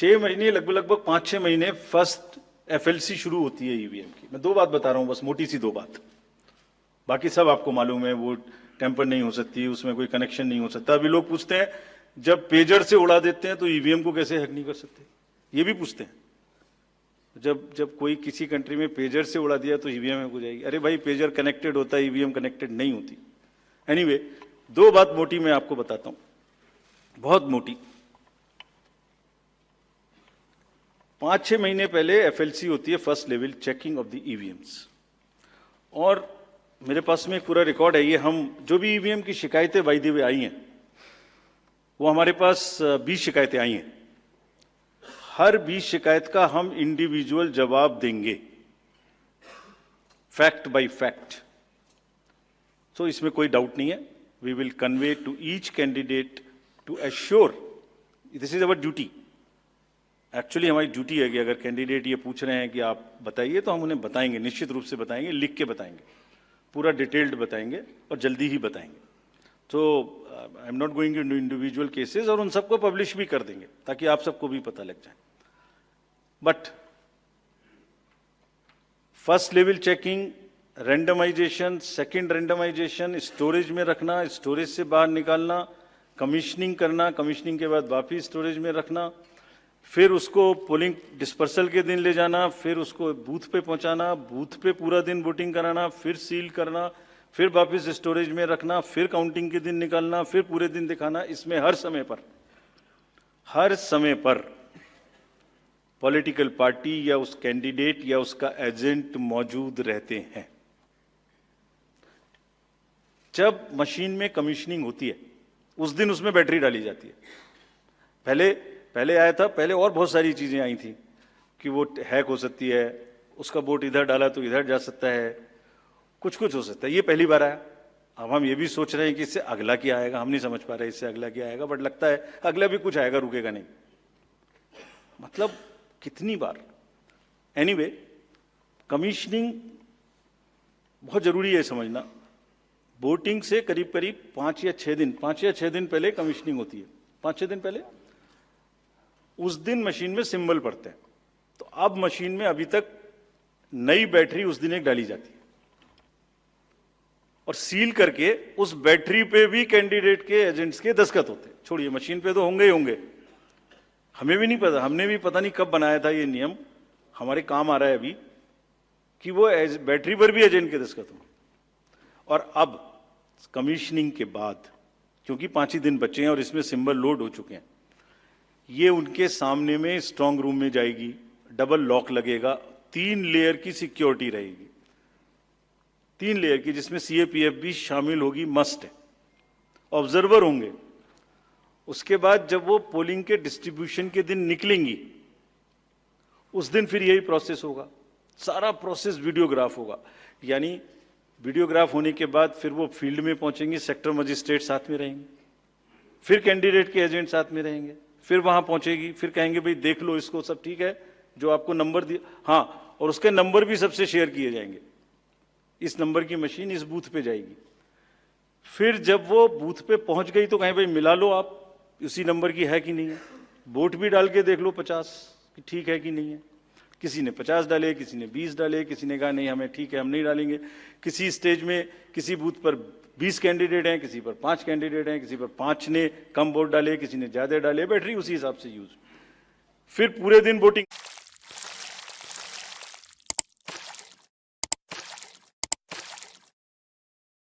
6 महीने लगभग 5-6 महीने फर्स्ट एफएलसी शुरू होती है ईवीएम की। मैं दो बात बता रहा हूं, बस मोटी सी दो बात, बाकी सब आपको मालूम है। वो टेम्पर नहीं हो सकती, उसमें कोई कनेक्शन नहीं हो सकता। अभी लोग पूछते हैं जब पेजर से उड़ा देते हैं तो ईवीएम को कैसे हैक नहीं कर सकते, ये भी पूछते हैं। जब कोई किसी कंट्री में पेजर से उड़ा दिया तो ईवीएम हैक हो जाएगी। अरे भाई, पेजर कनेक्टेड होता है, ईवीएम कनेक्टेड नहीं होती। एनीवे, दो बात मोटी मैं आपको बताता हूं, बहुत मोटी। 5-6 महीने पहले एफएलसी होती है, first level checking of the EVMs, और मेरे पास में एक पूरा रिकॉर्ड है। ये हम जो भी ईवीएम की शिकायतें बाय द वे आई हैं, वो हमारे पास 20 शिकायतें आई हैं। हर 20 शिकायत का हम इंडिविजुअल जवाब देंगे, फैक्ट बाय फैक्ट। सो इसमें कोई डाउट नहीं है। We will convey to each candidate to assure, this is our duty. Actually हमारी ड्यूटी है कि अगर कैंडिडेट ये पूछ रहे हैं कि आप बताइए, तो हम उन्हें बताएंगे, निश्चित रूप से बताएंगे, लिख के बताएंगे, पूरा डिटेल्ड बताएंगे और जल्दी ही बताएंगे। तो I am not going into individual cases, और उन सबको पब्लिश भी कर देंगे ताकि आप सबको भी पता लग जाए। But first level checking, randomisation, second randomisation, storage में रखना, स्टोरेज से बाहर निकालना, कमीशनिंग करना, कमीशनिंग के बाद वापिस स्टोरेज में रखना, फिर उसको पोलिंग डिस्पर्सल के दिन ले जाना, फिर उसको बूथ पे पहुंचाना, बूथ पे पूरा दिन वोटिंग कराना, फिर सील करना, फिर वापस स्टोरेज में रखना, फिर काउंटिंग के दिन निकालना, फिर पूरे दिन दिखाना। इसमें हर समय पर पॉलिटिकल पार्टी या उस कैंडिडेट या उसका एजेंट मौजूद रहते हैं। जब मशीन में कमीशनिंग होती है, उस दिन उसमें बैटरी डाली जाती है। पहले आया था, पहले और बहुत सारी चीजें आई थी कि वो हैक हो सकती है, उसका वोट इधर डाला तो इधर जा सकता है, कुछ हो सकता है। ये पहली बार आया। अब हम ये भी सोच रहे हैं कि इससे अगला क्या आएगा, हम नहीं समझ पा रहे इससे अगला क्या आएगा, बट लगता है अगला भी कुछ आएगा, रुकेगा नहीं। मतलब कितनी बार। एनीवे, कमीशनिंग बहुत जरूरी है समझना। वोटिंग से करीब 5 या 6 दिन पहले कमीशनिंग होती है। 5-6 दिन पहले उस दिन मशीन में सिंबल पड़ते हैं। तो अब मशीन में अभी तक नई बैटरी उस दिन एक डाली जाती है, और सील करके उस बैटरी पे भी कैंडिडेट के एजेंट्स के दस्तखत होते हैं। छोड़िए, मशीन पे तो होंगे ही होंगे, हमें भी नहीं पता, हमने भी पता नहीं कब बनाया था ये नियम, हमारे काम आ रहा है अभी कि वो बैटरी पर भी एजेंट के दस्तखत हों। और अब कमीशनिंग के बाद, क्योंकि 5 ही दिन बचे हैं और इसमें सिंबल लोड हो चुके हैं, ये उनके सामने में स्ट्रांग रूम में जाएगी, डबल लॉक लगेगा, 3 लेयर की सिक्योरिटी रहेगी, 3 लेयर की, जिसमें सीएपीएफ भी शामिल होगी, मस्ट है। ऑब्जर्वर होंगे। उसके बाद जब वो पोलिंग के डिस्ट्रीब्यूशन के दिन निकलेंगी, उस दिन फिर यही प्रोसेस होगा, सारा प्रोसेस वीडियोग्राफ होगा। यानी वीडियोग्राफ होने के बाद फिर वो फील्ड में पहुंचेंगे, सेक्टर मजिस्ट्रेट साथ में रहेंगे, फिर कैंडिडेट के एजेंट साथ में रहेंगे, फिर वहां पहुंचेगी, फिर कहेंगे भाई देख लो इसको, सब ठीक है, जो आपको नंबर दिया, हाँ, और उसके नंबर भी सबसे शेयर किए जाएंगे। इस नंबर की मशीन इस बूथ पे जाएगी। फिर जब वो बूथ पे पहुंच गई तो कहें भाई मिला लो आप, उसी नंबर की है कि नहीं है, वोट भी डाल के देख लो 50 कि ठीक है कि नहीं है। किसी ने 50 डाले, किसी ने 20 डाले, किसी ने कहा नहीं हमें ठीक है, हम नहीं डालेंगे। किसी स्टेज में किसी बूथ पर 20 कैंडिडेट हैं, किसी पर 5 कैंडिडेट हैं, किसी पर 5 ने कम वोट डाले, किसी ने ज्यादा डाले, बैटरी उसी हिसाब से यूज। फिर पूरे दिन वोटिंग।